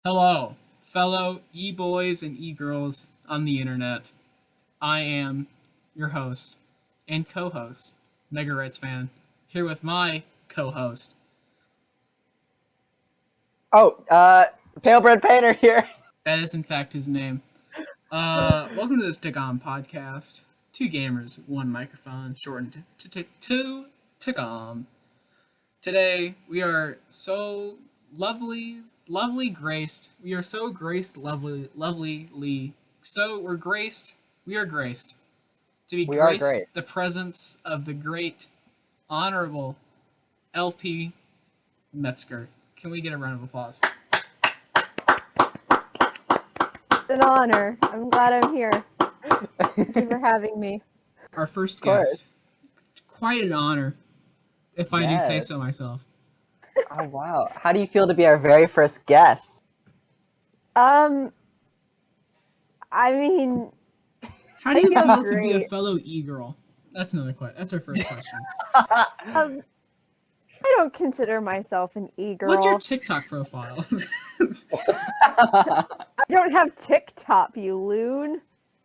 Hello, fellow e-boys and e-girls on the internet. I am your host and co-host, Mega Rights Fan, here with my co-host. Oh, Palebread Painter here. That is in fact his name. Welcome to this TGOM podcast. Two gamers, one microphone, shortened to TGOM. Today we are so lovely graced. We are so graced, lovelyly. So we're graced. We are graced to be We are graced great. the presence of the great, honorable LP Metzger. Can we get a round of applause? It's an honor. I'm glad I'm here. Thank you for having me. Our first Of course. guest. Quite an honor, if I do say Yes. so myself. Oh wow. How do you feel to be our very first guest? I mean, How do you I feel feel to be a great. fellow e-girl? That's another question. That's our first question. I don't consider myself an e-girl. What's your TikTok profile? I don't have TikTok, you loon.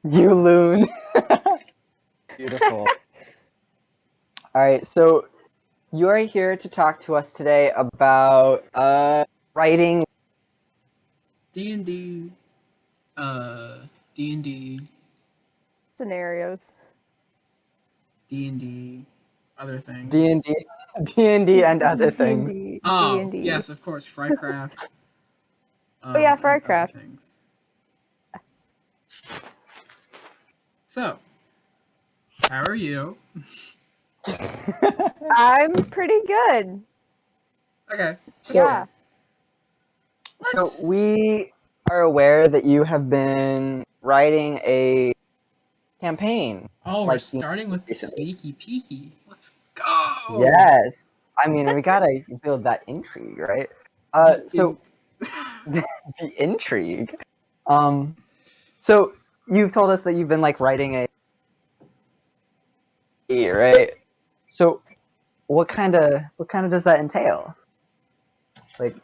You loon. Beautiful. All right, so you are here to talk to us today about writing. D&D, D&D, Scenarios. D&D, other things. D&D, D&D, and other things. D&D. Oh, D&D. yes, of course, Frycraft. Oh yeah, and other Frycraft. things. So, how are you? I'm pretty good. Okay. So, Yeah. so we are aware that you have been writing a campaign. Oh, we're like starting with the recently. sneaky peeky. Let's go! Yes. I mean, we gotta build that intrigue, right? So the intrigue. So you've told us that you've been like writing right? So what kind of does that entail? Like,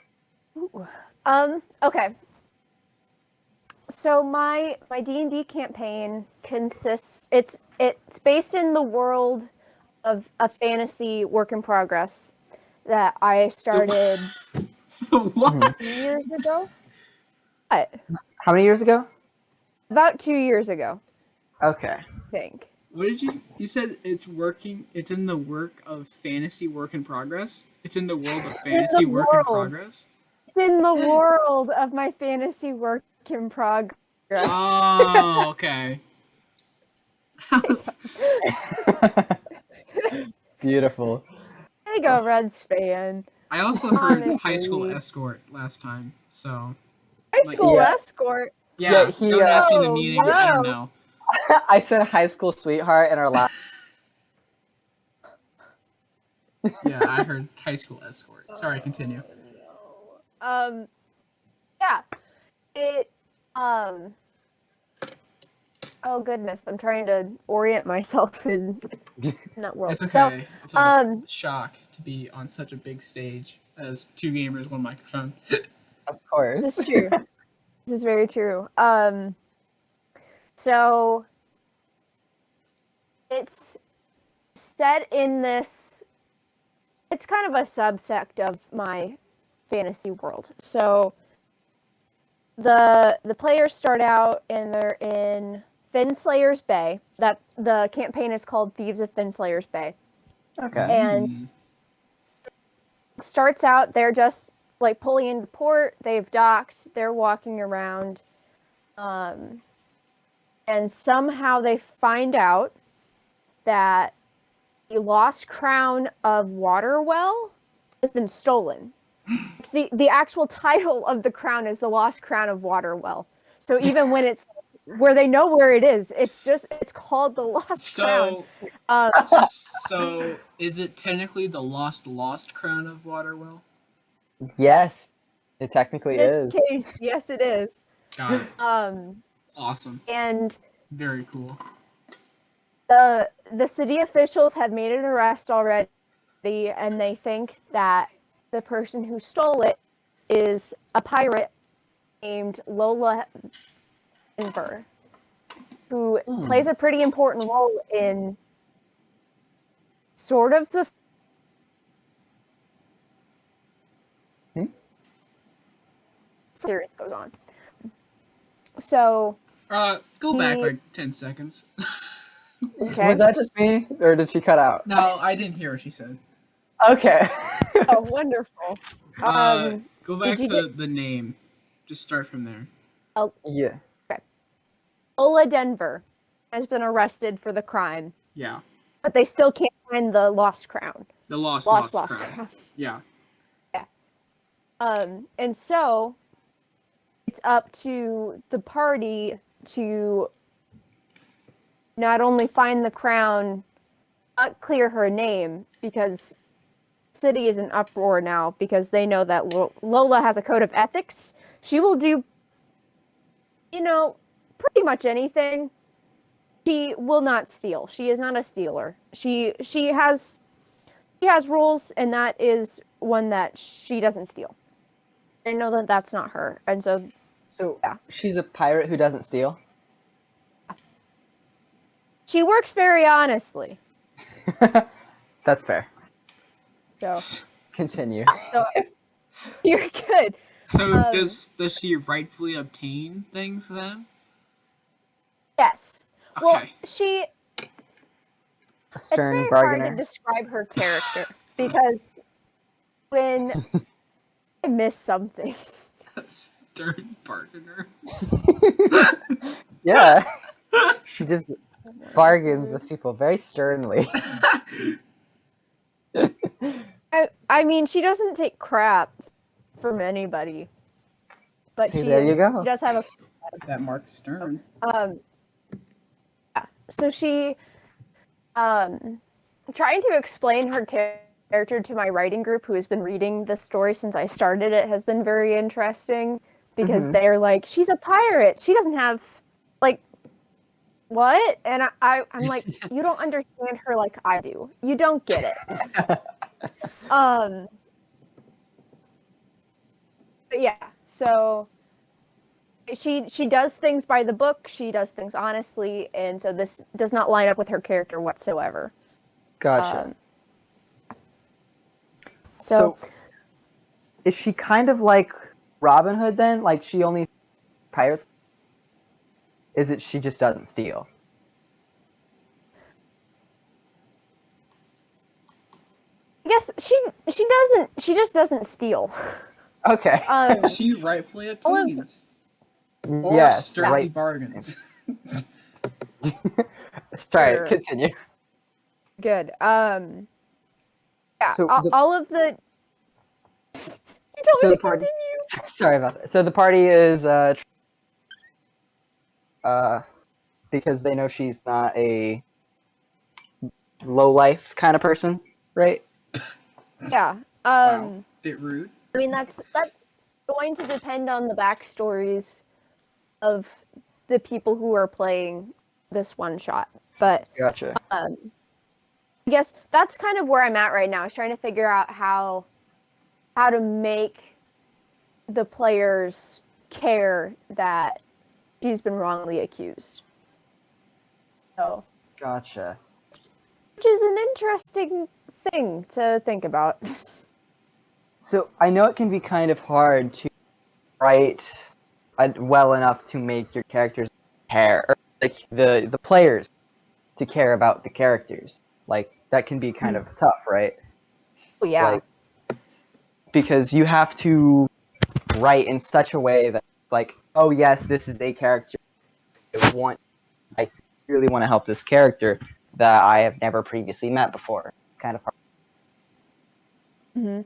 Okay. So my D&D campaign consists it's based in the world of a fantasy work in progress that I started What? 2 years ago. What? how many years ago? About 2 years ago, Okay. I think. What did you said it's working, it's in the work of fantasy work in progress? It's in the world of fantasy work in world. progress? It's in the world of my fantasy work in progress. Oh, okay. How's- Beautiful. There you go, Reds fan. I also heard Honestly. High School Escort last time, so High Like- school Yeah. escort. yeah. Yeah, he, don't ask me the Oh, meaning. I don't no. know. I said high school sweetheart in our last. Yeah, I heard High School Escort. Sorry, continue. Yeah. It oh goodness, I'm trying to orient myself in that world. It's okay. It's a So, shock to be on such a big stage as two gamers, one microphone. Of course. this is true. This is very true. So it's set in this. It's kind of a subsect of my fantasy world. So the players start out and they're in Finslayer's Bay. That the campaign is called Thieves of Finslayer's Bay. Okay. And it starts out they're just like pulling into port. They've docked. They're walking around, and somehow they find out that the lost crown of Waterwell has been stolen. The actual title of the crown is the Lost Crown of Waterwell. So even when it's where they know where it is, it's called the Lost Crown. So is it technically the lost crown of Waterwell? Yes, it technically In is. this case, yes, it is. Got it. Awesome. And Very cool. the city officials have made an arrest already, and they think that the person who stole it is a pirate named Lola Denver, who plays a pretty important role in sort of the series goes on. So go back like 10 seconds. okay. Was that just me, or did she cut out? No, I didn't hear what she said. Okay. Oh, wonderful. Go back to the name. Just start from there. Yeah. Okay. Lola Denver has been arrested for the crime. Yeah. But they still can't find the lost crown. The lost crown. Yeah. Yeah. And so it's up to the party to not only find the crown, not clear her name, because the city is in uproar now because they know that Lola has a code of ethics. She will do, pretty much anything. She will not steal. She is not a stealer. She has rules, and that is one that she doesn't steal. They know that that's not her, and so yeah. She's a pirate who doesn't steal. She works very honestly. That's fair. So Continue. So you're good. So does she rightfully obtain things then? Yes. Okay. Well, she. A stern It's very bargainer. hard to describe her character because when I miss something. A stern bargainer. Yeah. She just bargains with people very sternly. I mean, she doesn't take crap from anybody, but See, there you go. She does have a. That Mark Stern. Yeah. So she, trying to explain her character to my writing group, who has been reading this story since I started it, has been very interesting because they're like, she's a pirate. She doesn't have, like, what? And I'm like, you don't understand her like I do. You don't get it. But yeah, so she does things by the book. She does things honestly, and so this does not line up with her character whatsoever. Gotcha. So is she kind of like Robin Hood then? Like she only pirates? Is it she just doesn't steal? I guess she just doesn't steal. Okay. She rightfully obtains. Or yes, sternly right. bargains. Sorry, Sure. continue. Good. Yeah. So all of the. You told So me the to party- continue. Sorry about that. So the party is because they know she's not a low life kind of person, right? Yeah. Wow. Bit rude. I mean, that's going to depend on the backstories of the people who are playing this one shot. But Gotcha. I guess that's kind of where I'm at right now. Is trying to figure out how to make the players care that she's been wrongly accused. So, Gotcha. which is an interesting thing to think about. So I know it can be kind of hard to write well enough to make your characters care, or like the players to care about the characters. Like that can be kind of tough, right? Oh, yeah. Like because you have to write in such a way that it's like, oh yes, this is a character I really want to help this character that I have never previously met before. It's kind of hard. Mm-hmm.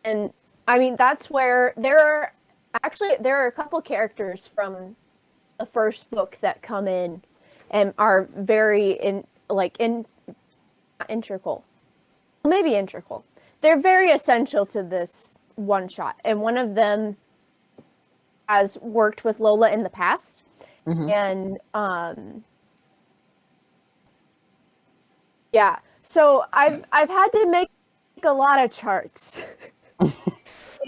And I mean, that's where there are a couple characters from the first book that come in and are very integral. Maybe integral. They're very essential to this one shot. And one of them has worked with Lola in the past. And yeah. So I've had to make a lot of charts.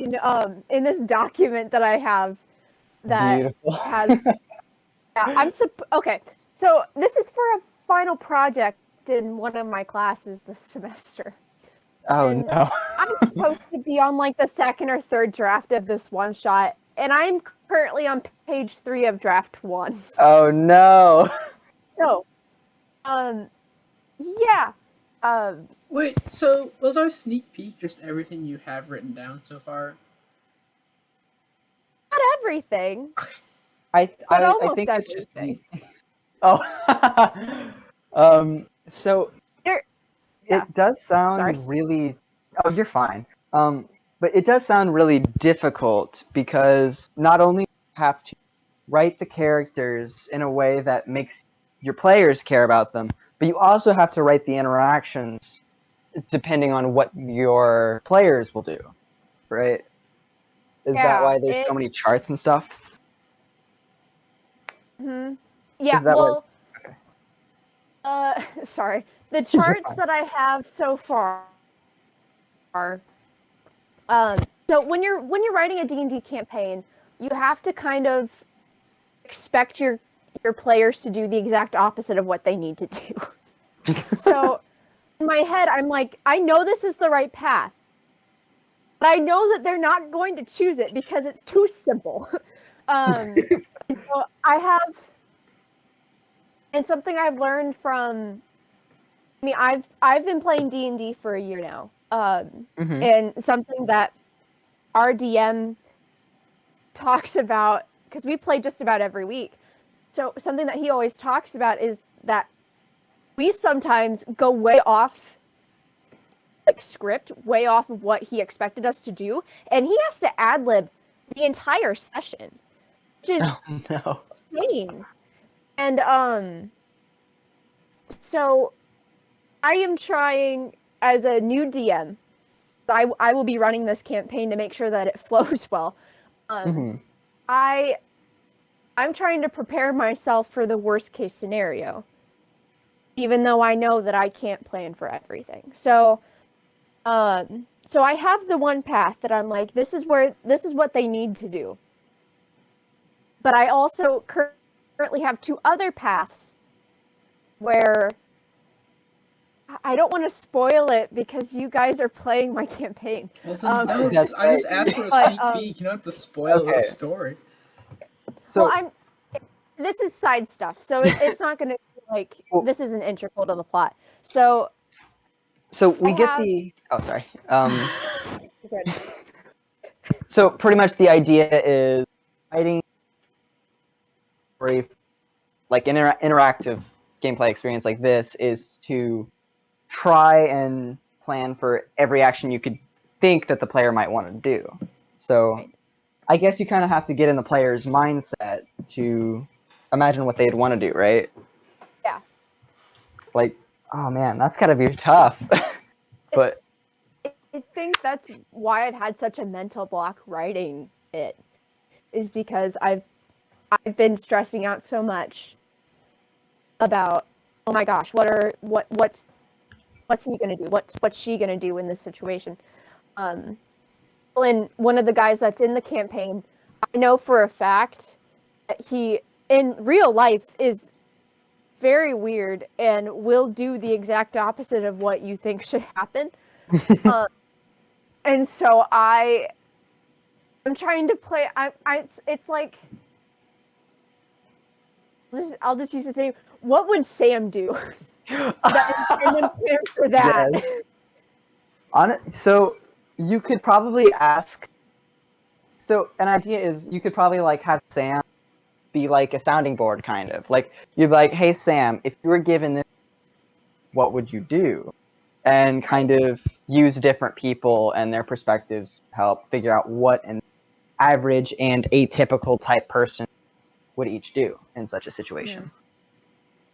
in this document that I have that Beautiful. has. Yeah, okay. So this is for a final project in one of my classes this semester. Oh And no. I'm supposed to be on like the second or third draft of this one shot, and I'm currently on page 3 of draft 1. Oh no. So, yeah. Wait, so was our sneak peek just everything you have written down so far? Not everything, I but I almost think it's just everything. Oh. So Yeah. it does Sorry. sound really. Oh, you're fine. But it does sound really difficult because not only do you have to write the characters in a way that makes your players care about them, but you also have to write the interactions depending on what your players will do, right? Is that Yeah. why there's so many charts and stuff? Yeah. Is that why? Well, sorry. The You're charts fine. that I have so far are so when you're writing a D&D campaign, you have to kind of expect your players to do the exact opposite of what they need to do. So in my head, I'm like, I know this is the right path, but I know that they're not going to choose it because it's too simple. So I have, and something I've learned from. I mean, I've been playing D&D for a year now, Mm-hmm. and something that our DM talks about, because we play just about every week. So something that he always talks about is that we sometimes go way off like script, way off of what he expected us to do, and he has to ad-lib the entire session, which is Oh no. insane. And so I am trying as a new DM. I will be running this campaign to make sure that it flows well. Mm-hmm. I'm trying to prepare myself for the worst case scenario, even though I know that I can't plan for everything. So I have the one path that I'm like, this is what they need to do. But I also currently have 2 other paths where I don't want to spoil it because you guys are playing my campaign. Well, then don't. That's I just right. asked for a But, sneak peek. You don't have to spoil the Okay. story. So this is side stuff, so it's not going to be like Well- this isn't integral to the plot. So we get have- the. Oh, sorry. good. So pretty much the idea is writing story, like an interactive gameplay experience like this, is to try and plan for every action you could think that the player might want to do. So Right. I guess you kind of have to get in the player's mindset to imagine what they'd want to do, right? Yeah. Like, oh man, that's gotta be tough. But I think that's why I've had such a mental block writing it, is because I've been stressing out so much about, oh my gosh, what's he gonna do? What's she gonna do in this situation? And one of the guys that's in the campaign, I know for a fact that he in real life is very weird and will do the exact opposite of what you think should happen. And so I'm trying to play. It's like, I'll just use his name. What would Sam do? And then plan for that. Yes. So you could probably ask. So an idea is you could probably like have Sam be like a sounding board, kind of like you'd be like, "Hey Sam, if you were given this, what would you do?" And kind of use different people and their perspectives to help figure out what an average and atypical type person would each do in such a situation. Yeah.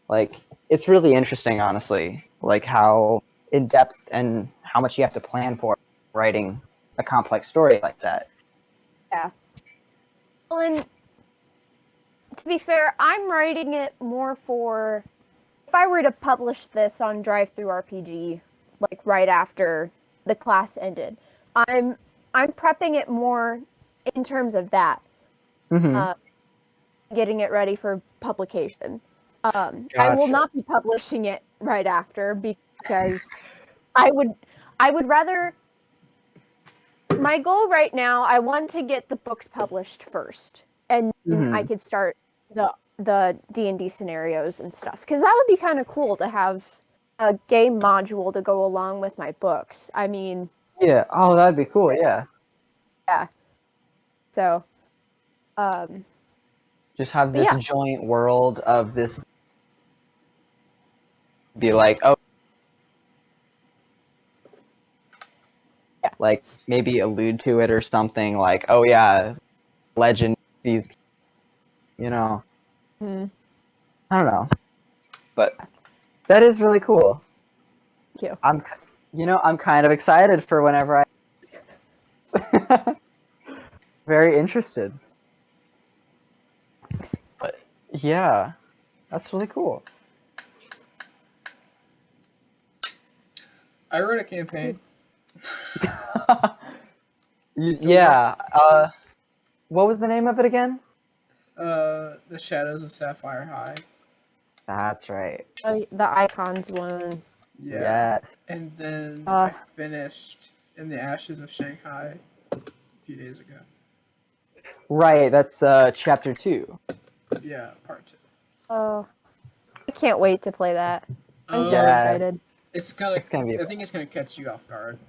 Like, it's really interesting, honestly, like how in depth and how much you have to plan for writing a complex story like that. Yeah. Well, and to be fair, I'm writing it more for, if I were to publish this on Drive Through RPG, like right after the class ended, I'm I'm prepping it more in terms of that, Mm-hmm. getting it ready for publication. I will Gotcha. not be publishing it right after because I would rather. My goal right now, I want to get the books published first, and then I Mm-hmm. could start the D&D scenarios and stuff. Because that would be kind of cool to have a game module to go along with my books. I mean, Yeah. Oh, that'd be cool. Yeah. yeah. So, um, Just have but this yeah, joint world of this. Be like, oh, yeah. like maybe allude to it or something. Like, oh yeah, legend. These, you know, Mm, I don't know, but that is really cool. thank you. I'm kind of excited for whenever I. Very interested. But yeah, that's really cool. I wrote a campaign. Yeah. What was the name of it again? The Shadows of Sapphire High. That's right. Oh, the icons one. Yeah. Yes. And then Uh, I finished In the Ashes of Shanghai a few days ago. Right. That's chapter 2. Yeah, part 2. I can't wait to play that. I'm so Yeah. excited. It's gonna. It's gonna be. I think it's gonna catch you off guard.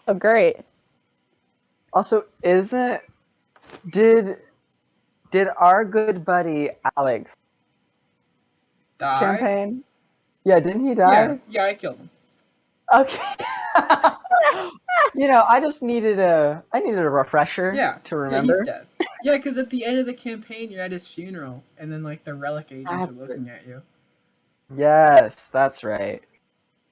Oh, great. Also, isn't did did our good buddy Alex Die? campaign? Yeah, didn't he Yeah, die? yeah, I killed him. Okay. I just needed a refresher Yeah, to yeah, he's remember. dead. Yeah, because at the end of the campaign, you're at his funeral, and then like the relic agents are That's looking at you. Yes, that's right.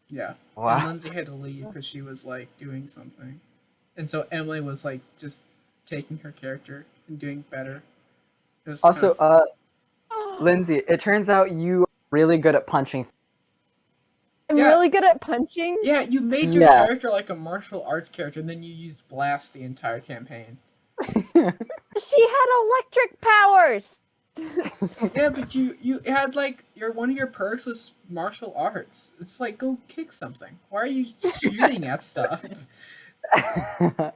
Yeah, and Wow. Lindsey had to leave because she was like doing something, and so Emily was like just taking her character and doing better. It was kind Also, of Lindsay, it turns out you are really good at punching. I'm yeah, really good at punching. yeah. You made your Yeah. character like a martial arts character, and then you used blast the entire campaign. She had electric powers. Yeah, but you had like one of your perks was martial arts. It's like go kick something. Why are you shooting at stuff? To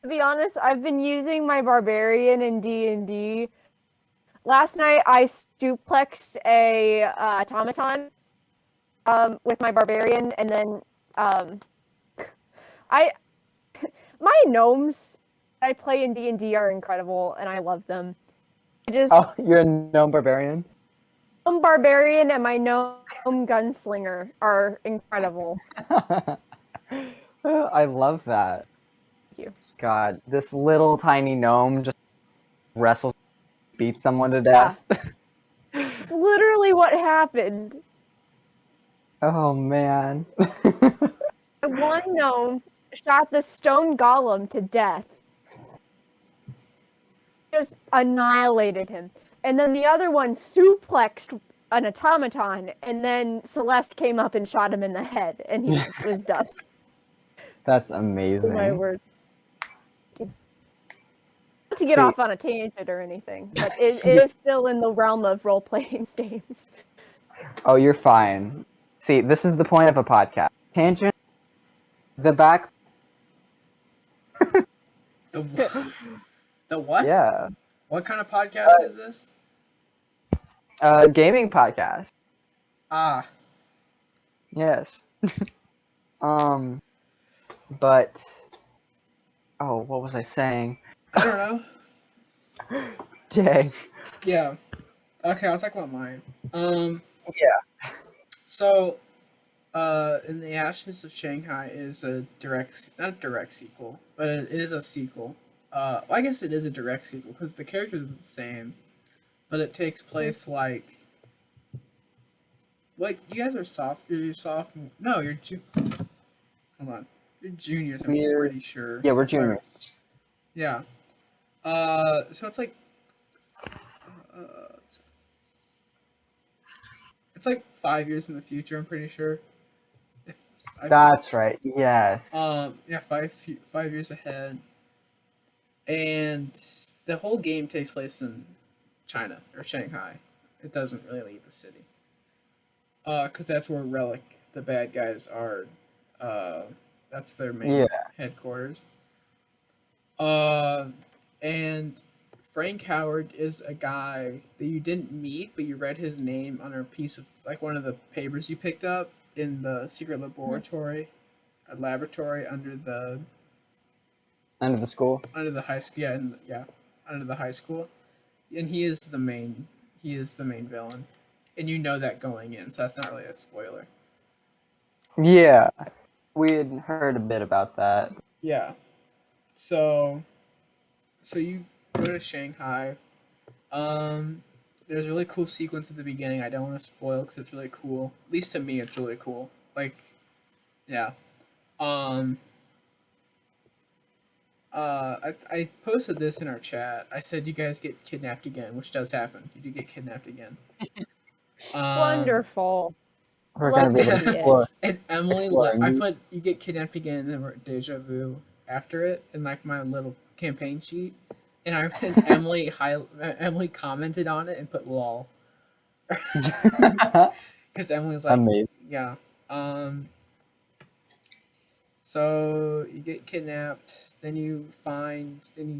be honest, I've been using my barbarian in D&D. Last night I duplexed a automaton with my barbarian, and then I my gnomes I play in D&D are incredible, and I love them. I just Oh, you're a gnome barbarian? barbarian and my gnome gunslinger are incredible. I love that. Thank you. God, this little tiny gnome just wrestles, beats someone to Yeah. death. It's literally what happened. Oh man. One gnome shot the stone golem to death. Just annihilated him. And then the other one suplexed an automaton, and then Celeste came up and shot him in the head, and he was done. That's Oh amazing. my word. Not to get off on a tangent or anything, but it is still in the realm of role-playing games. Oh, you're fine. See, this is the point of a podcast. Tangent. The back. The the what? Yeah. What kind of podcast is this? Gaming podcast. Ah, Yes. um, but oh, what was I saying? I don't know. Dang. Yeah. Okay, I'll talk about mine. Yeah. So, In the Ashes of Shanghai is not a direct sequel, but it is a sequel. Well, I guess it is a direct sequel because the characters are the same, but it takes place like. What you guys are You're sophomore. No, hold on. You're juniors. I'm pretty sure. Yeah, we're juniors. Yeah. So it's like. Uh, it's like 5 years in the future. I'm pretty sure. If That's right. Yes. Yeah, 5 years ahead, and the whole game takes place in China or Shanghai. It doesn't really leave the city. Because that's where Relic, the bad guys, are. Uh, that's their main Yeah. headquarters. Uh, and Frank Howard is a guy that you didn't meet, but you read his name on a piece of like one of the papers you picked up in the secret laboratory, a laboratory End of the school. under the high school. Yeah, under the high school, and he is the main villain, and you know that going in, so that's not really a spoiler. Yeah. We had heard a bit about that. Yeah. So you go to Shanghai. There's a really cool sequence at the beginning. I don't want to spoil because it's really cool. At least to me, it's really cool. Like, yeah. Um. I posted this in our chat. I said you guys get kidnapped again, which does happen. You do get kidnapped again. Wonderful. We're Love gonna be to able see to it. explore. And Emily, Exploring. I put you get kidnapped again, and then we're deja vu after it in like my little campaign sheet, and I and Emily commented on it and put lol because Emily's like, Amazing. yeah. So you get kidnapped, then you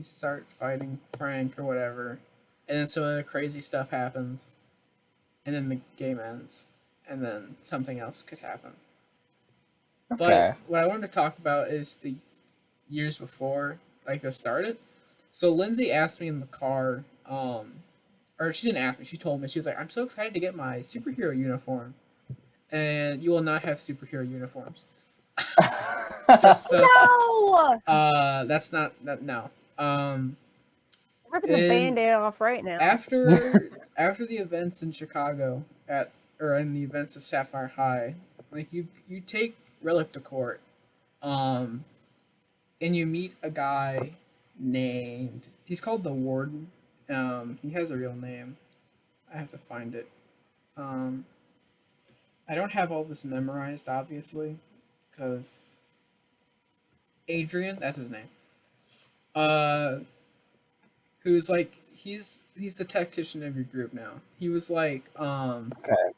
start fighting Frank or whatever, and then some other crazy stuff happens, and then the game ends, and then something else could happen. Okay. But what I wanted to talk about is the years before, like this started. So Lindsay asked me in the car, or she didn't ask me. She told me, she was like, "I'm so excited to get my superhero uniform, and you will not have superhero uniforms." Just No! that's not that no. Ripping the And band-aid off right now. after the events in Chicago in the events of Sapphire High, like you take Relic to court, and you meet a guy named, he's called the Warden. He has a real name. I have to find it. I don't have all this memorized, obviously, because Adrian, that's his name. Who's like he's the tactician of your group now. He was like Okay.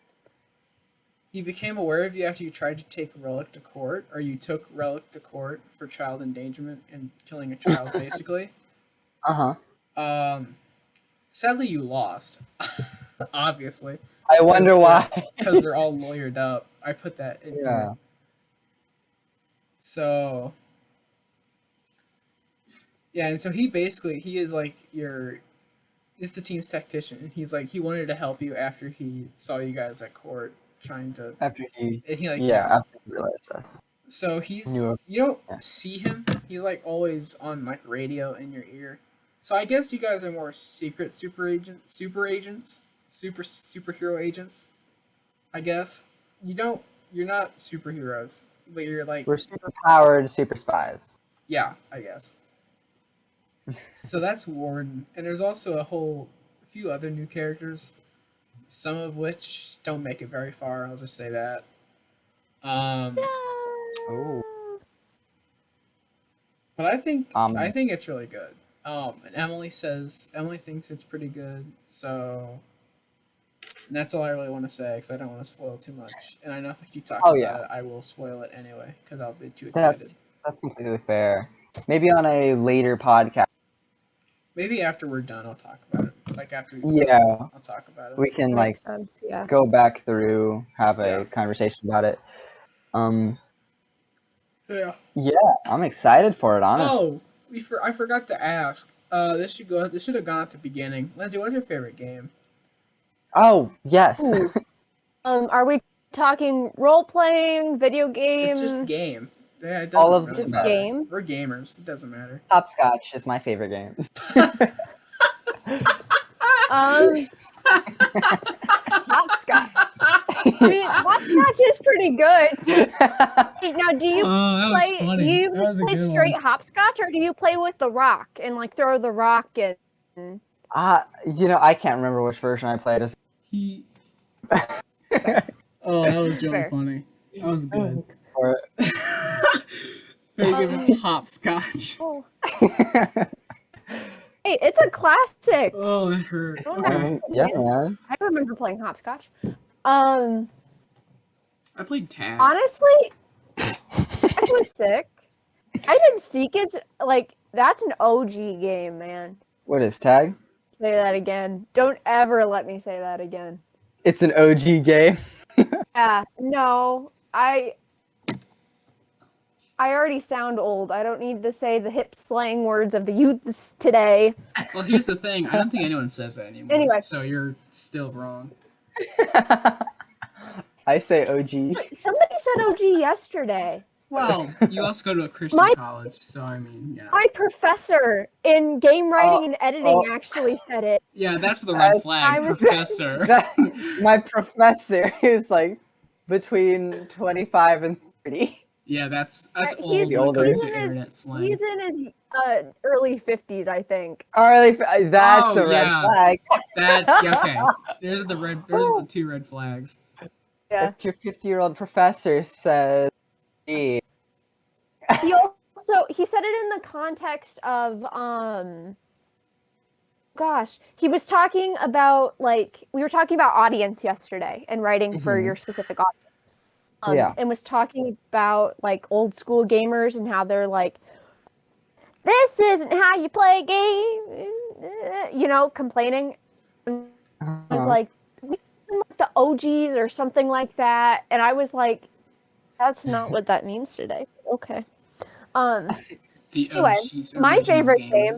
he became aware of you after you tried to take Relic to court, or you took Relic to court for child endangerment and killing a child, basically. Uh huh. Sadly, you lost. Obviously, I wonder why. because they're all lawyered up. I put that in Yeah. here. So yeah, and so he is like is the team's tactician. He's like he wanted to help you after he saw you guys at court trying to. After he. And he like Yeah. After he realized this. So Knew it. you don't Yeah. see him. He's like always on like radio in your ear. So I guess you guys are more secret superhero agents. I guess you're not superheroes, but you're like, We're super powered super spies. yeah, I guess. So that's Warden, and there's also a few other new characters, some of which don't make it very far. I'll just say that. Oh. But I think Um. it's really good. And Emily thinks it's pretty good. So, and that's all I really want to say because I don't want to spoil too much. And I know if I keep talking Oh, about yeah. it, I will spoil it anyway because I'll be too excited. That's completely fair. Maybe on a later podcast. Maybe after we're done, I'll talk about it. Like after we Yeah. I'll talk about it. We can Makes sense, yeah. go back through, have a Yeah. conversation about it. Yeah. Yeah, I'm excited for it, honestly. Oh, I forgot to ask. This should have gone at the beginning. Lindsay, what's your favorite game? Oh, yes. Ooh. Are we talking role-playing, video game? It's just game. Yeah, it doesn't All of really Just matter. game? We're gamers. It doesn't matter. Hopscotch is my favorite game. Hopscotch. I mean, hopscotch is pretty good. Now, do you play straight hopscotch, or do you play with the rock and like throw the rock in? I can't remember which version I played. Oh, that was really Fair. funny. That was good. for Very good. It's hopscotch. Oh. it. Hey, it's a classic. Oh, it hurts. Oh, Okay. Yeah, man. I remember playing hopscotch. I played tag. Honestly, I was sick. I did Seek is like that's an OG game, man. What is tag? Say that again. Don't ever let me say that again. It's an OG game. No, I already sound old. I don't need to say the hip slang words of the youths today. Well, here's the thing. I don't think anyone says that anymore. Anyway. So you're still wrong. I say OG. Somebody said OG yesterday. Well, you also go to a Christian college, so I mean, yeah. My professor in game writing and editing actually said it. Yeah, that's the red flag, professor. My professor is like between 25 and 30. Yeah, that's He's old when it comes to internet slang. He's in his early 50s, I think. That's a red flag. Okay. There's the two red flags. Yeah. If your 50-year-old professor says, He said it in the context of he was talking about we were talking about audience yesterday and writing for your specific audience. And was talking about old school gamers and how they're like, this isn't how you play a game, complaining. It was like the OGs or something like that, and I was like, that's not what that means today. Okay. Anyway, my favorite game.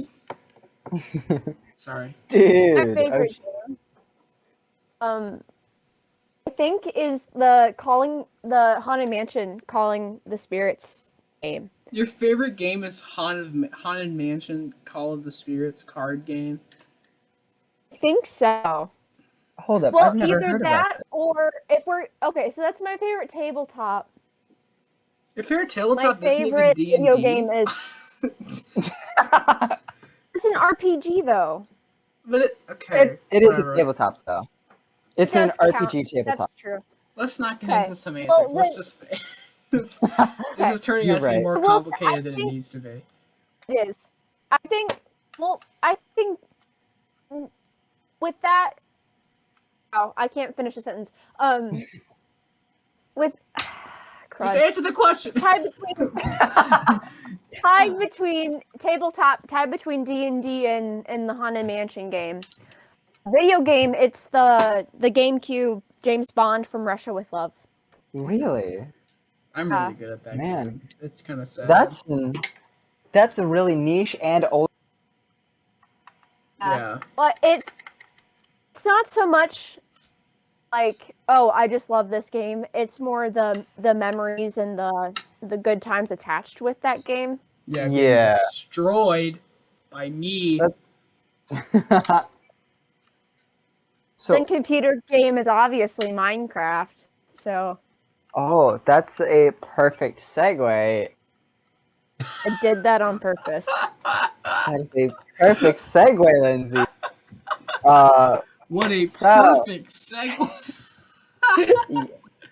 Sorry. Dude. My favorite game. I think is the Haunted Mansion Calling the Spirits game. Your favorite game is Haunted Mansion Call of the Spirits card game? I think so. Hold up. Well, I've never either heard that about it. or if we're okay, so that's my favorite tabletop. Your favorite tabletop my isn't even favorite D&D? video game is it's an RPG though. But it is a tabletop though. It's an RPG tabletop. That's true. Let's not get into semantics. Well, Let's just this is turning out to be more complicated than it needs to be. It is. I think with that, I can't finish a sentence. With just answer the question. Tied between tabletop, tied between D&D and the Haunted Mansion game. Video game, it's the GameCube James Bond from Russia with Love. Really? I'm really good at that game. It's kind of sad. That's a really niche and old. Yeah. But it's not so much like, oh, I just love this game. It's more the memories and the good times attached with that game. Yeah. Destroyed by me. So, then computer game is obviously Minecraft. So. Oh, that's a perfect segue. I did that on purpose. That is a perfect segue, Lindsey. What a perfect segue.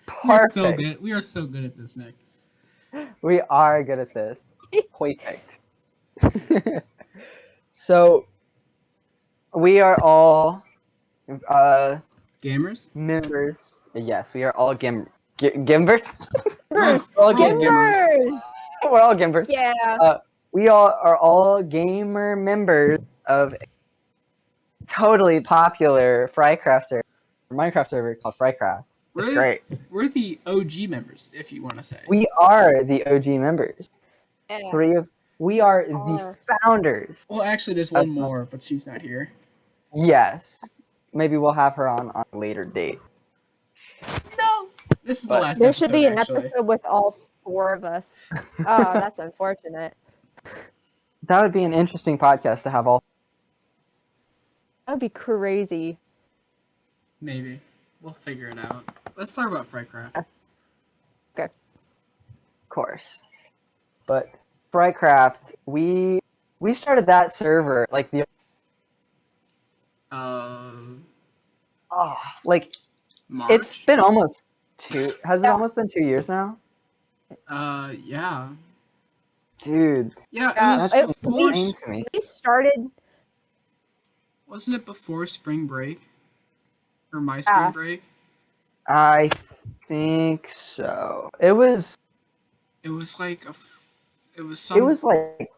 Perfect. We are so good at this, Nick. We are good at this. Perfect. So, we are all gamers? Members. Yes, we are all gimbers. Gimbers? Gimbers! We're all gimbers. Yeah. We all are all gamer members of a totally popular Minecraft server called Frycraft. It's great. We're the OG members, if you want to say. We are the OG members. Yeah. We are the founders. Well, actually, there's one more, but she's not here. Yes. Maybe we'll have her on a later date. No. This is the last episode. There should be an episode with all 4 of us. Oh, that's unfortunate. That would be an interesting podcast to have all. That would be crazy. Maybe. We'll figure it out. Let's talk about Frycraft. Okay. Of course. But Frycraft, we started that server like the March? It's been almost 2. Has it almost been 2 years now? Yeah. Dude, Yeah, it Yeah, was that's before. insane to me. We started. Wasn't it before spring break or my spring break? I think so. It was It was like it was it some. was like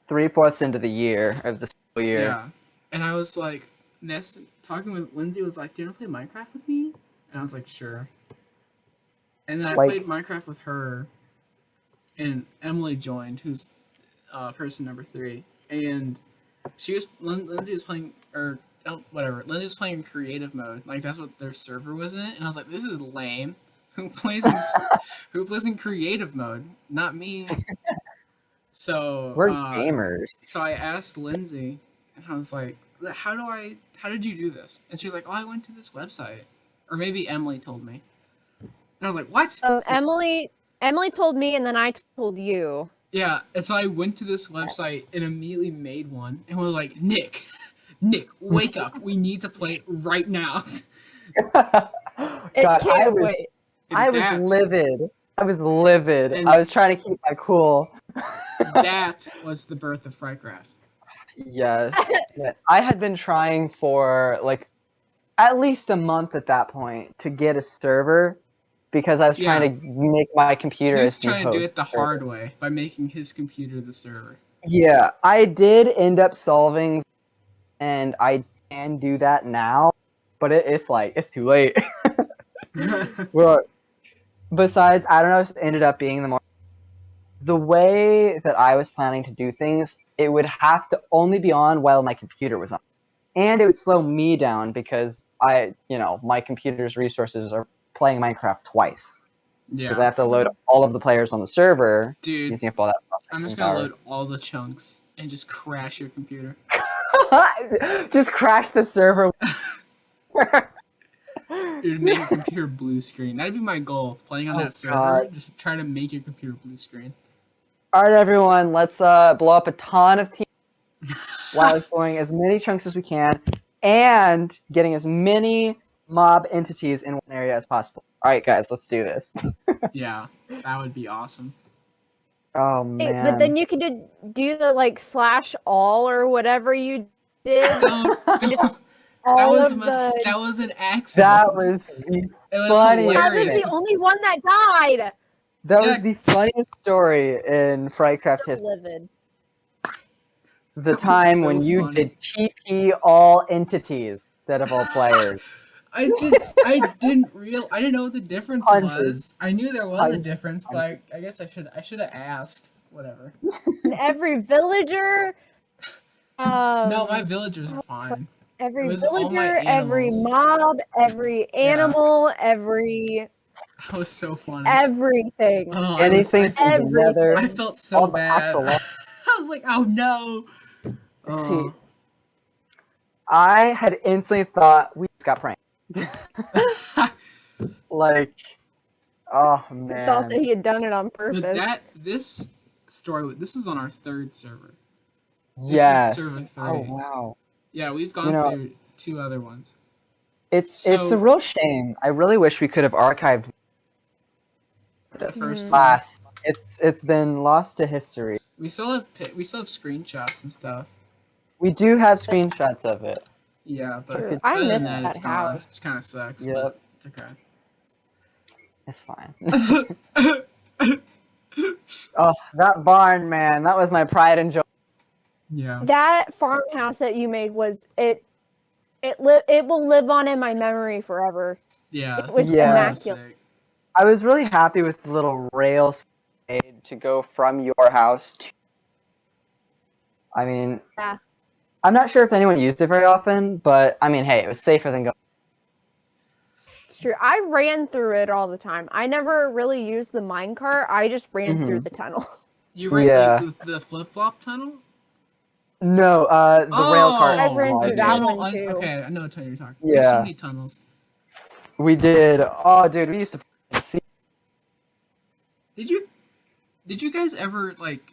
3/4 into the year of the school year. Yeah, and I was like, talking with Lindsey was like, "Do you want to play Minecraft with me?" And I was like, "Sure." And then I Like played Minecraft with her, and Emily joined, who's person number 3, and Lindsay was playing or whatever. Lindsay was playing in creative mode, like that's what their server was in, and I was like, "This is lame. Who plays in who plays in creative mode? Not me." So, we're gamers. so I asked Lindsay, and I was like, how did you do this?" And she was like, "Oh, I went to this website," or maybe Emily told me, and I was like, "What?" Emily told me, and then I told you. Yeah, and so I went to this website and immediately made one, and we're like, Nick, Nick, wake up! We need to play right now. God, Can't wait. I was livid. I was livid. And I was trying to keep my cool. that was the birth of Frightcraft. Yes. I had been trying for like at least a month at that point to get a server because I was trying to make my computer He was as the trying to do host it the server. hard way by making his computer the server. Yeah, I did end up solving, and I can do that now, but it's too late. Well, besides, I don't know if it ended up being the way that I was planning to do things, it would have to only be on while my computer was on. And it would slow me down because my computer's resources are playing Minecraft twice. Because I Yeah, have to load all of the players on the server dude, using up all that I'm just processing gonna power. load all the chunks and just crash your computer. Just crash the server. Dude, make your computer blue screen. That'd be my goal. Playing on that server, God. just try to make your computer blue screen. All right, everyone, let's blow up a ton of teams while exploring as many chunks as we can and getting as many mob entities in one area as possible. All right, guys, let's do this. Yeah, that would be awesome. Oh Hey, man! but then you could do the like /all or whatever you did. Don't. That was an accident. That was the It was funniest. I was hilarious. the only one that died. That Yeah. was the funniest story in Frightcraft Still history. livid. The That was time so when you funny. did TP all entities instead of all players. I didn't know what the difference Hundreds. was. I knew there was a Hundreds. difference, but I guess I should have asked. Whatever. And every villager. No, my villagers are fine. Every It was all my villager, every animals. mob, every animal, every That was so funny. everything. Oh, Anything from the Everything. nether. I felt so all the bad. axolotl. I was like, oh no. See, I had instantly thought we just got pranked. Like, oh I man. thought that he had done it on But purpose. this story, this is on our 3rd server. Yes. This is server 3. Oh wow. Yeah, we've gone through 2 other ones. It's a real shame. I really wish we could have archived The first one. class. It's been lost to history. We still have screenshots and stuff. We do have screenshots of it. Yeah, but True. other I missed than that it's gone. house. It kind of sucks, Yep. but it's okay. It's fine. Oh, that barn, man. That was my pride and joy. Yeah. That farmhouse that you made was it. It will live on in my memory forever. Yeah. It was Yeah. immaculate. I was really happy with the little rails made to go from your house to. I mean, Yeah. I'm not sure if anyone used it very often, but I mean, hey, it was safer than going. It's true. I ran through it all the time. I never really used the minecart. I just ran through the tunnel. You ran Yeah. the flip-flop tunnel? No, the rail car. I ran the through that tunnel one too. Okay, I know what tunnel you're talking about. There's so Yeah. many tunnels. We did. Oh, dude, we used to see. Did you guys ever like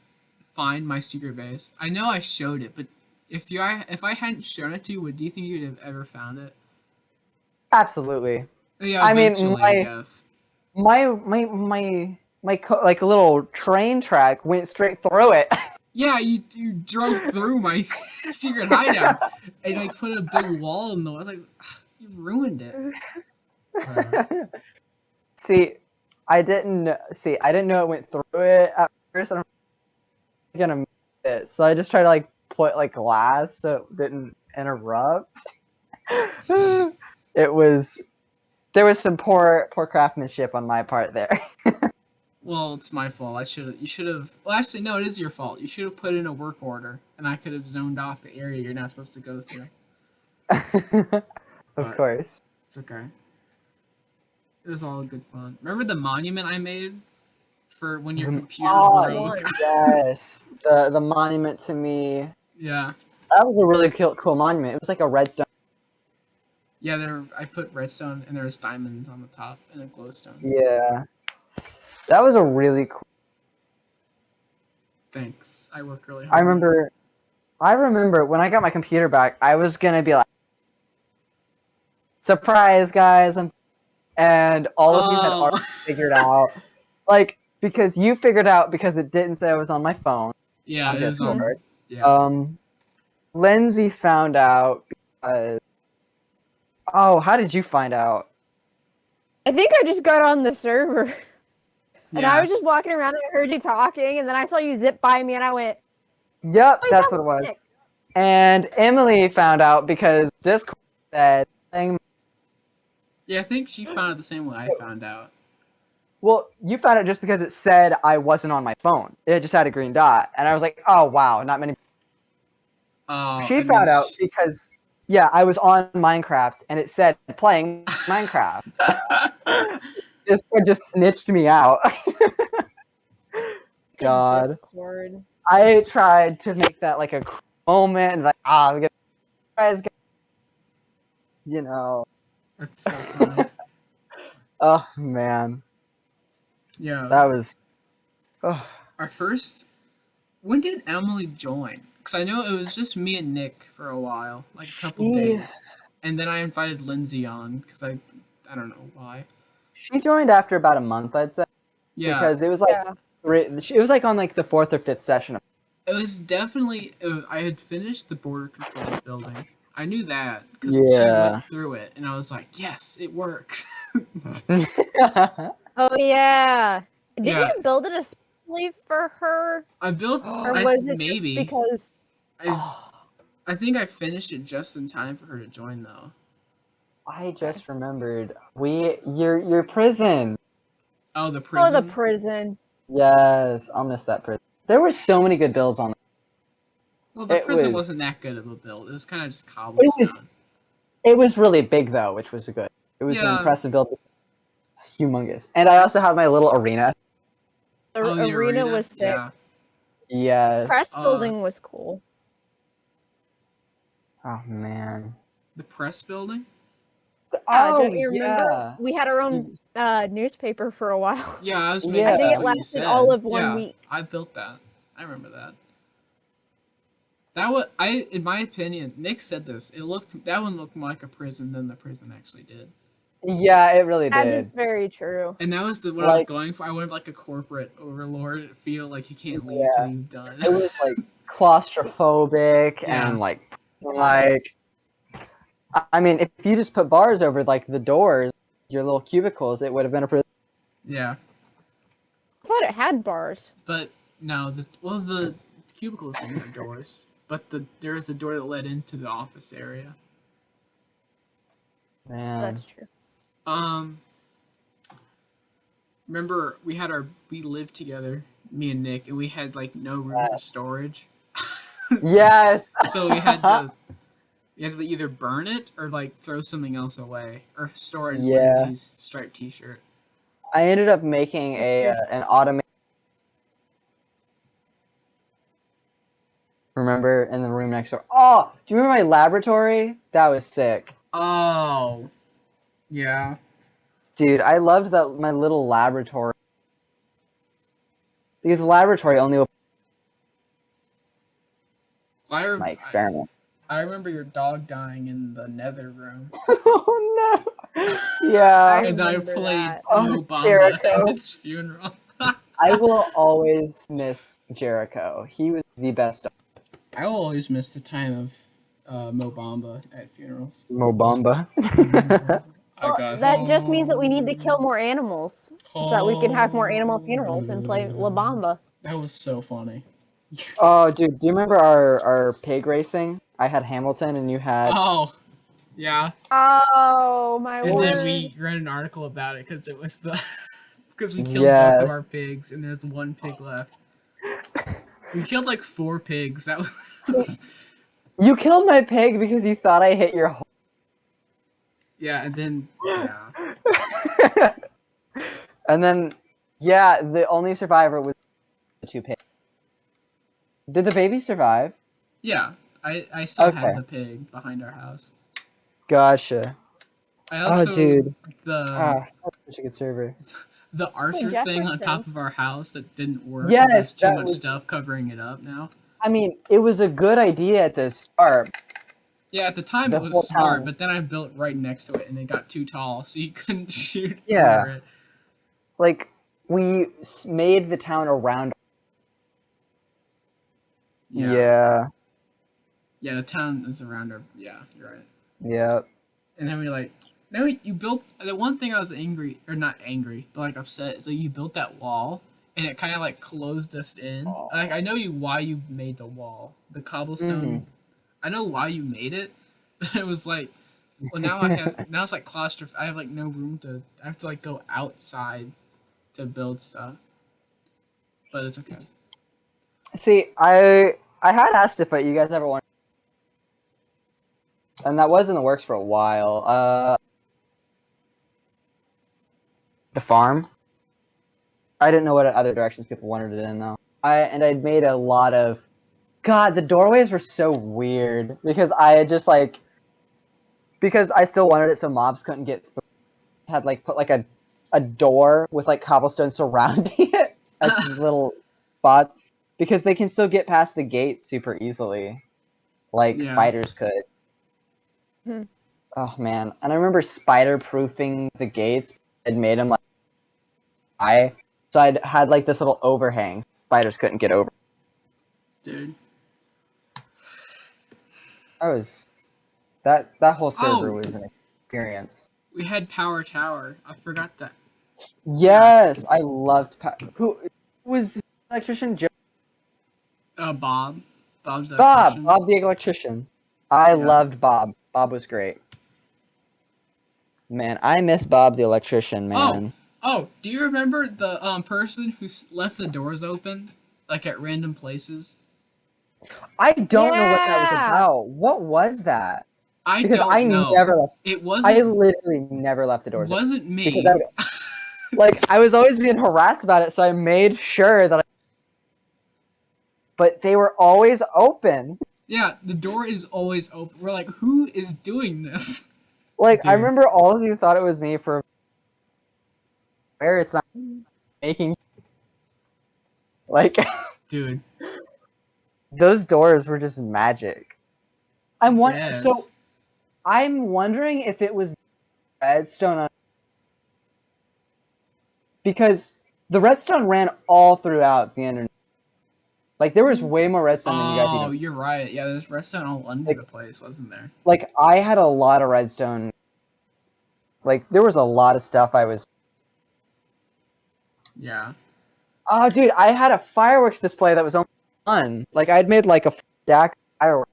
find my secret base? I know I showed it, but if I hadn't shown it to you, do you think you'd have ever found it? Absolutely. Yeah, I mean, eventually, I guess. My like a little train track went straight through it. Yeah, you drove through my secret hideout and like put a big wall in the. I was like, you ruined it. See, I didn't know it went through it at first. I'm gonna miss it, so I just tried to like put like glass so it didn't interrupt. There was some poor craftsmanship on my part there. Well, it's my fault. You should have. Well, actually, no, it is your fault. You should have put in a work order, and I could have zoned off the area you're not supposed to go through. Of But course. it's okay. It was all good fun. Remember the monument I made for when your computer broke? Yes, the monument to me. Yeah. That was a really cool monument. It was like a redstone. Yeah, I put redstone and there was diamonds on the top and a glowstone. Yeah, that was a really cool. Thanks. I worked really hard. I remember when I got my computer back, I was gonna be like, "Surprise, guys!" And all of you had already figured out, like, because you figured out because it didn't say I was on my phone. Yeah, On it was on. Discord. Yeah. Lindsey found out because. Oh, how did you find out? I think I just got on the server. And Yeah. I was just walking around and I heard you talking, and then I saw you zip by me, and I went, Yep, "Wait, that's what it was. Nick." And Emily found out because Discord said, Yeah, I think she found it the same way I found out. well, you found it just because it said I wasn't on my phone. It just had a green dot. And I was like, oh, wow, not many. Oh, She found out because, yeah, I was on Minecraft and it said playing Minecraft. Discord just snitched me out. God. Discord. I tried to make that like a cool moment and like, we get guys, you know. That's so funny. Oh man. Yeah. That was Our first. When did Emily join? Because I know it was just me and Nick for a while, like a couple days, and then I invited Lindsey on because I don't know why. She joined after about a month, I'd say. Yeah. Because it was like it was like on like the 4th or 5th session. It was definitely. I had finished the border control building. I knew that because she went through it, and I was like, "Yes, it works." Oh yeah. Did Yeah. you build it especially for her, I built. or was it maybe just because? I think I finished it just in time for her to join, though. I just remembered your prison. Oh, the prison. Oh, the prison. Yes, I'll miss that prison. There were so many good builds on it. Well, the prison wasn't that good of a build. It was kind of just cobblestone. It was really big though, which was good. It was an impressive build. Humongous. And I also had my little arena. The arena was sick. Yeah. Yes. Press building was cool. Oh man. The press building? Don't you remember? We had our own newspaper for a while. Yeah, I was making I think it lasted all of 1 week. I built that. I remember that. In my opinion, Nick said this. That one looked more like a prison than the prison actually did. Yeah, it really did. That is very true. And that was what I was going for. I wanted like a corporate overlord feel like you can't leave till you've done. It was like claustrophobic and like I mean, if you just put bars over like the doors, your little cubicles, it would have been a prison. Yeah. I thought it had bars. But no, the cubicles didn't have doors. But there was a door that led into the office area. Man. That's true. Remember we lived together, me and Nick, and we had like no room for storage. Yes. So we had to either burn it or like throw something else away or store it in Lindsey's striped T-shirt. I ended up making an automated. Remember in the room next door? Oh, do you remember my laboratory? That was sick. Oh, yeah. Dude, I loved my little laboratory. Because the laboratory only opened my experiment. I remember your dog dying in the nether room. Oh no! Yeah. And then I played Jericho at its funeral. I will always miss Jericho. He was the best. I will always miss the time of Mo Bamba at funerals. Mobamba. I got That just means that we need to kill more animals so that we can have more animal funerals and play La Bamba. That was so funny. Oh, dude, do you remember our pig racing? I had Hamilton, and you had. Oh, yeah. Oh my And word! then we read an article about it because it was the because we killed both Yes. of our pigs and there's one pig left. We killed like 4 pigs. That was You killed my pig because you thought I hit your. yeah. And then yeah. And then, yeah, the only survivor was the 2 pigs. Did the baby survive? Yeah, I still Okay. had the pig behind our house. Gotcha. I also dude. the That's such a good server. the Archer thing on top of our house that didn't work. 'Cause Yes, there's too that much was- stuff covering it up now. I mean, it was a good idea at the start. Yeah, at the time The it whole was smart, town. but then I built right next to it and it got too tall, so you couldn't shoot Yeah. over it. Like, we made the town around. Yeah, Yeah. the town is around our. Yeah, you're right. Yeah. And then you built the one thing I was angry or not angry, but like upset is that you built that wall and it kind of like closed us in. Aw. Like I know why you made the wall, the cobblestone. I know why you made it. But it was like, well now it's like claustrophobic. I have like no room to. I have to like go outside to build stuff. But it's okay. See, I had asked if you guys ever wanted, and that was in the works for a while. The farm. I didn't know what other directions people wanted it in though. I'd made a lot of. God, the doorways were so weird because I had just like. Because I still wanted it so mobs couldn't get. Had like put like a door with like cobblestone surrounding it at these little spots because they can still get past the gate super easily, like Yeah. spiders could. Hmm. Oh man, and I remember spider proofing the gates. It made them like so I'd had like this little overhang. Spiders couldn't get over. Dude. That whole server was an experience. We had Power Tower. I forgot that. Yes, I loved. Who was electrician? Joe? Bob. Bob's the Bob. electrician. Bob the electrician. I Yeah. loved Bob. Bob was great. Man, I miss Bob the electrician, man. Oh, do you remember the person who left the doors open, like at random places? I don't know what that was Yeah. about. What was that? I Because don't I know. never left. It I wasn't. literally never left the doors open. Wasn't me. Because I was always being harassed about it, so I made sure that but they were always open. Yeah, the door is always open. We're like, who is doing this? Like, I Dude. remember all of you thought it was me for where it's not making like Dude. those doors were just magic. Yes. So I'm wondering if it was redstone on because the redstone ran all throughout the internet. Like there was way more redstone than you guys Oh, even. you're right. Yeah, there's redstone all under the place, wasn't there? Like I had a lot of redstone. Like there was a lot of stuff I was. Yeah. Oh, dude, I had a fireworks display that was only fun. Like I'd made like a stack of fireworks,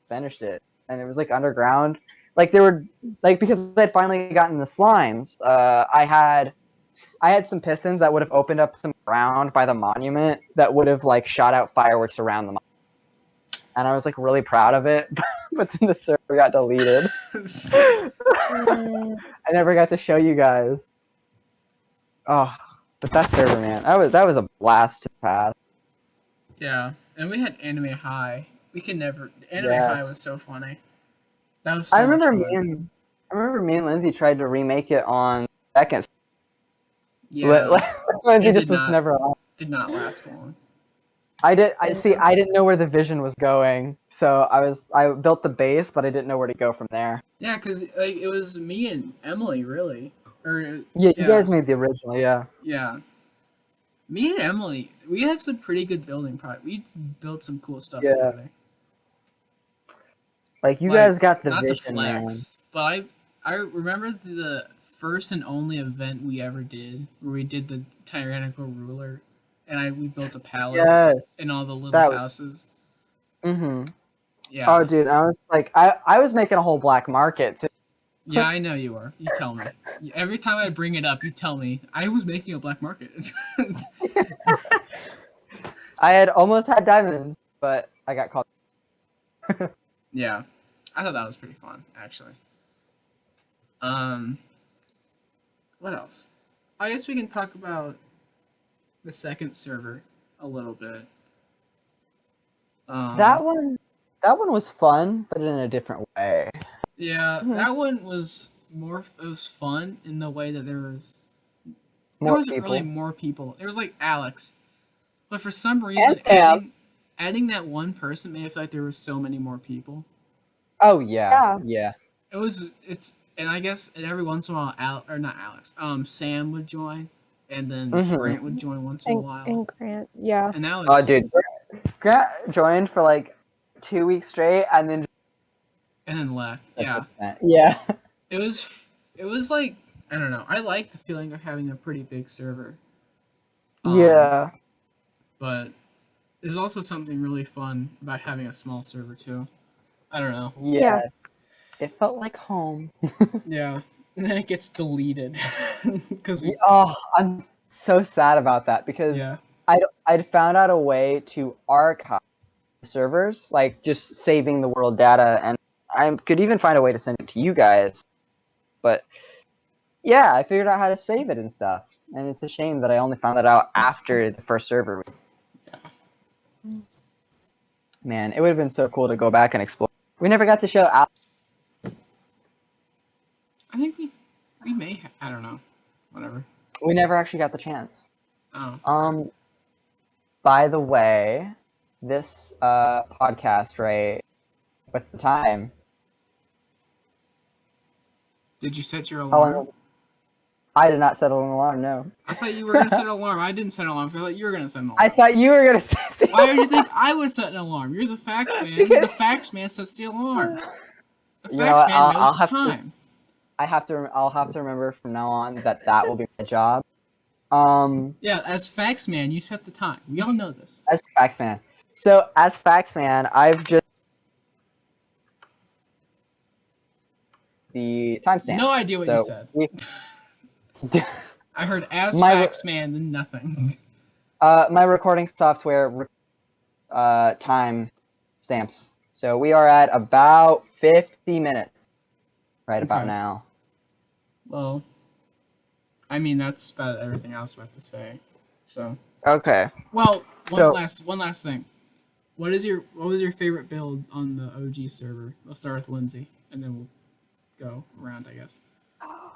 finished it, and it was like underground. Like there were like because I'd finally gotten the slimes. I had some pistons that would have opened up some ground by the monument that would have like shot out fireworks around the monument. And I was like really proud of it, but then the server got deleted. I never got to show you guys. Oh, but that server, man, that was a blast to pass. Yeah, and we had Anime High. We can never. Anime High was so funny. That was so I remember much fun. I remember me and Lindsey tried to remake it on second. Yeah, Lindsey it just did was not- never on. did not last long. I didn't know where the vision was going, so I built the base, but I didn't know where to go from there. Yeah, because like it was me and Emily really, or Yeah, you guys made the original, yeah. yeah, Me and Emily, we have some pretty good building. We built some cool stuff Yeah. together. Like you Like, guys got the not to vision, man. flex, but I remember the first and only event we ever did, where we did the tyrannical ruler, and we built a palace Yes. and all the little That- houses. Mm-hmm. Yeah. Oh, dude, I was like, I was making a whole black market. Too. Yeah, I know you are. You tell me. Every time I bring it up, you tell me I was making a black market. I had almost had diamonds, but I got caught. Yeah, I thought that was pretty fun, actually. What else? I guess we can talk about the second server a little bit. That one was fun, but in a different way. Yeah, Mhm. that one was more. It was fun in the way that there More wasn't people. really more people. There was like Alex, but for some reason, Sam. adding that one person made it feel like there were so many more people. Oh yeah. And I guess and every once in a while, not Alex, Sam would join, and then Mhm. Grant would join once in a while, And Grant, yeah. and that was. Oh, dude, Grant joined for like 2 weeks straight, and then And then left. Yeah, yeah. it was like I don't know. I like the feeling of having a pretty big server. Yeah. But there's also something really fun about having a small server too. I don't know. Yeah. It felt like home. Yeah, and then it gets deleted because Oh, I'm so sad about that because yeah. I'd found out a way to archive servers, like just saving the world data, and I could even find a way to send it to you guys. But yeah, I figured out how to save it and stuff, and it's a shame that I only found that out after the first server. Yeah. Man, it would have been so cool to go back and explore. We never got to show Al. I think we may I don't know, whatever. We never actually got the chance. Oh. By the way, this podcast, right? What's the time? Did you set your How alarm? long? I did not set an alarm. No. I thought you were gonna set an alarm. I didn't set an alarm. So I thought you were gonna set an alarm. I thought you were gonna set. The Why did you think I was setting an alarm? You're the fax man. The fax man sets the alarm. The You know fax what? man knows I'll the have to- time. I'll have to remember from now on that will be my job. Yeah, as fax man, you set the time. We all know this. As fax man. So as fax man, I've just the timestamp. No idea what you said. I heard as fax man, then nothing. My recording software time stamps. So we are at about 50 minutes right about Okay. now. Well, I mean that's about everything else we have to say. So Okay. well, So- one last thing. What was your favorite build on the OG server? I'll start with Lindsey, and then we'll go around, I guess. Oh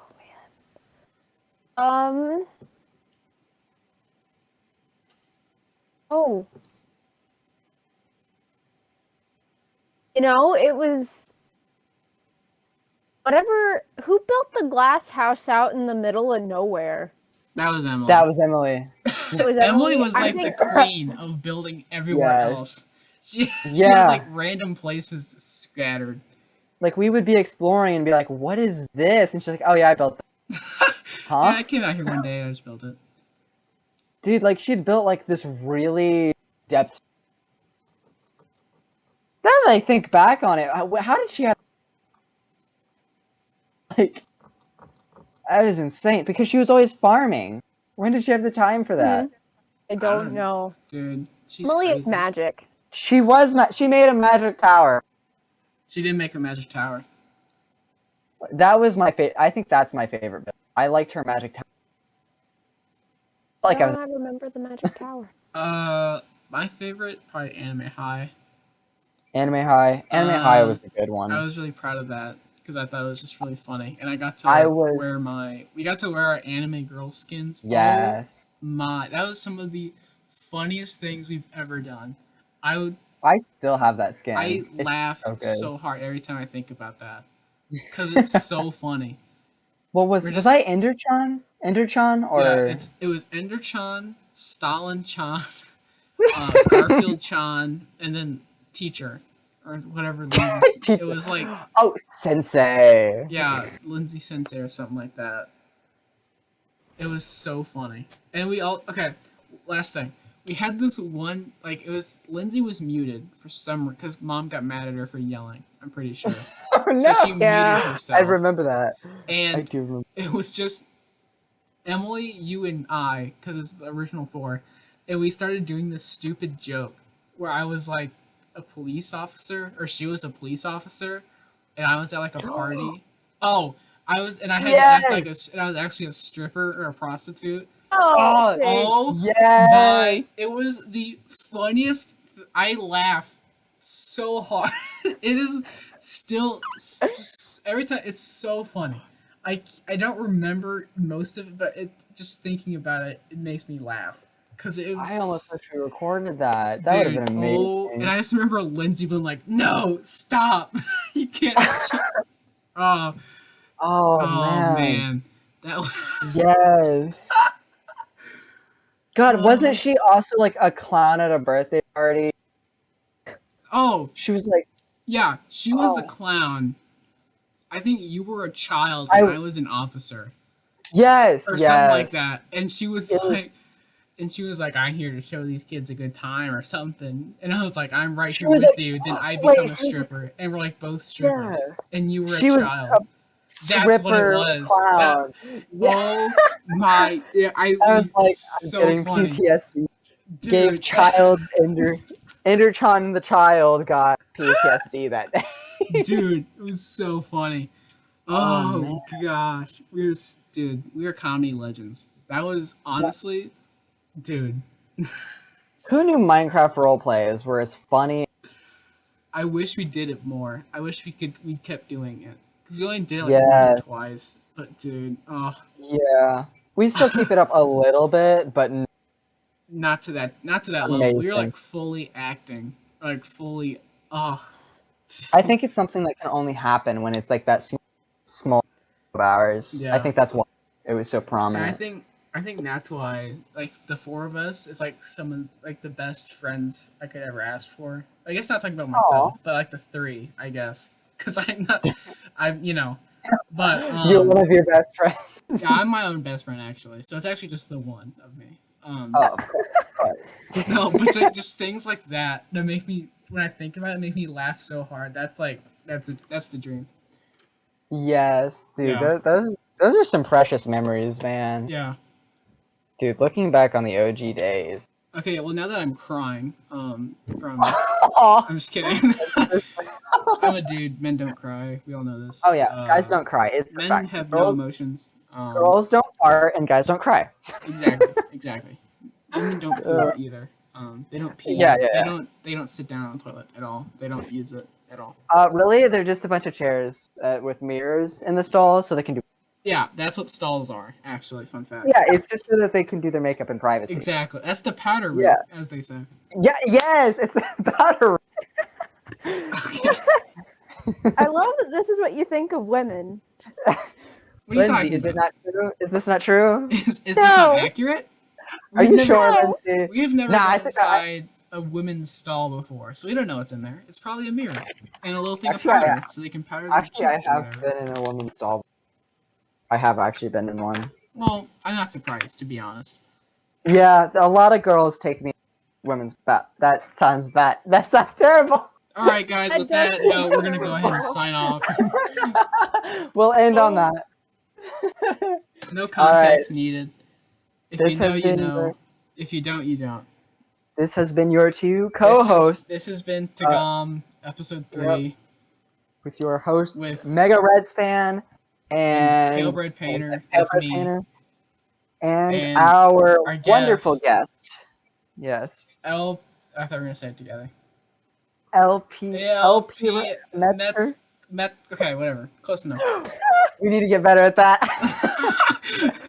man. Oh. You know, it was whatever. Who built the glass house out in the middle of nowhere? That was Emily. That was Emily. It was Emily was I like think- the queen of building everywhere Yes. else. She Yeah. had like random places scattered. Like we would be exploring and be like, "What is this?" And she's like, "Oh yeah, I built that." Huh? Yeah, I came out here one day and I just built it. Dude, like she'd built like this really depth. Now that I think back on it, how did she have like? That was insane because she was always farming. When did she have the time for that? I don't know. Dude, she's Emily crazy. is magic. She made a magic tower. She didn't make a magic tower. That was my favorite. I think that's my favorite build. I liked her magic tower. Like I was. I remember the magic tower. My favorite probably Anime High. Anime High. Anime High was a good one. I was really proud of that because I thought it was just really funny, and I got to we got to wear our anime girl skins. Yes. Oh that was some of the funniest things we've ever done. I still have that skin. I It's laugh so good. so hard every time I think about that because it's so funny. What was We're was just- I Enderchan? Enderchan or Yeah, it was Enderchan, Stalin-chan, Garfield-chan, and then teacher, or whatever. It was like, oh, Sensei. yeah, Lindsey Sensei or something like that. It was so funny. And we all, okay, last thing. We had this one, like, it was, Lindsay was muted for some, because mom got mad at her for yelling, I'm pretty sure. Oh, no. So she muted herself. I remember that. And I do remember. it was just Emily, you, and I, because it's the original 4, and we started doing this stupid joke where I was like a police officer, or she was a police officer, and I was at like a party. Oh, I was, and I had to act like and I was actually a stripper or a prostitute. Oh yes. it was the funniest. I laugh so hard. It is still just every time. It's so funny. I don't remember most of it, but just thinking about it, it makes me laugh because it was. I almost wish we recorded that. That would have been amazing. Oh, and I just remember Lindsay being like, "No, stop! You can't." Oh man. That was yes. God, wasn't she also like a clown at a birthday party? Oh, she was like, yeah, she was a clown. I think you were a child and I was an officer. Yes, or something like that. And she was like, I'm here to show these kids a good time or something. And I was like, I'm right here with you. Then I become a stripper, and we're like both strippers. Yeah. And you were a child. That's what it was. Oh my! Yeah, I was like, so I'm getting funny. PTSD. Dude. Gave child Endertron the child got PTSD that day. Dude, it was so funny. Oh gosh, we are comedy legends. That was honestly, dude. Who knew Minecraft roleplays were as funny? I wish we did it more. I wish we kept doing it. Because we only did it like once or twice. But dude, yeah. We still keep it up a little bit, but not to that level. We were like fully acting. Like fully I think it's something that can only happen when it's like that small of hours. Yeah. I think that's why it was so prominent. And I think that's why, like, the 4 of us is like some like the best friends I could ever ask for. I guess not talking about myself, but like the 3, I guess. Because I'm not, but you're one of your best friends. Yeah, I'm my own best friend actually. So it's actually just the one of me. Of course. No, but like, just things like that make me, when I think about it, make me laugh so hard. That's like that's the dream. Yes, dude. Yeah. Those are some precious memories, man. Yeah. Dude, looking back on the OG days. Okay, well now that I'm crying, I'm just kidding. I'm a dude. Men don't cry. We all know this. Oh yeah, guys don't cry. It's men have no emotions. Girls don't fart and guys don't cry. Exactly. Women don't poop either. They don't pee. Yeah. They don't sit down on the toilet at all. They don't use it at all. Really? They're just a bunch of chairs with mirrors in the stalls, so they can do. Yeah, that's what stalls are. Actually, fun fact. Yeah, it's just so that they can do their makeup in privacy. Exactly. That's the powder room, as they say. Yeah. Yes, it's the powder room. I love that this is what you think of women. What are you talking is about? It not true? Is this not true? Is this not accurate? Are you sure, Lindsey? We've never been inside a women's stall before, so we don't know what's in there. It's probably a mirror and a little thing of powder, so they can powder their cheeks. Actually, I have been in a women's stall. I have actually been in one. Well, I'm not surprised, to be honest. Yeah, a lot of girls take me women's bath. That sounds bad. That sounds terrible. All right, guys, with that note, we're going to go ahead and sign off. We'll end on that. No context needed. If you know, you know. If you don't, you don't. This has been your 2 co-hosts. This has been TGOM, episode 3. With your hosts, Mega Reds fan and Palebread Painter. That's me. And our wonderful guest. Yes. I thought we were going to say it together. LP Metzger? Okay, whatever. Close enough. We need to get better at that.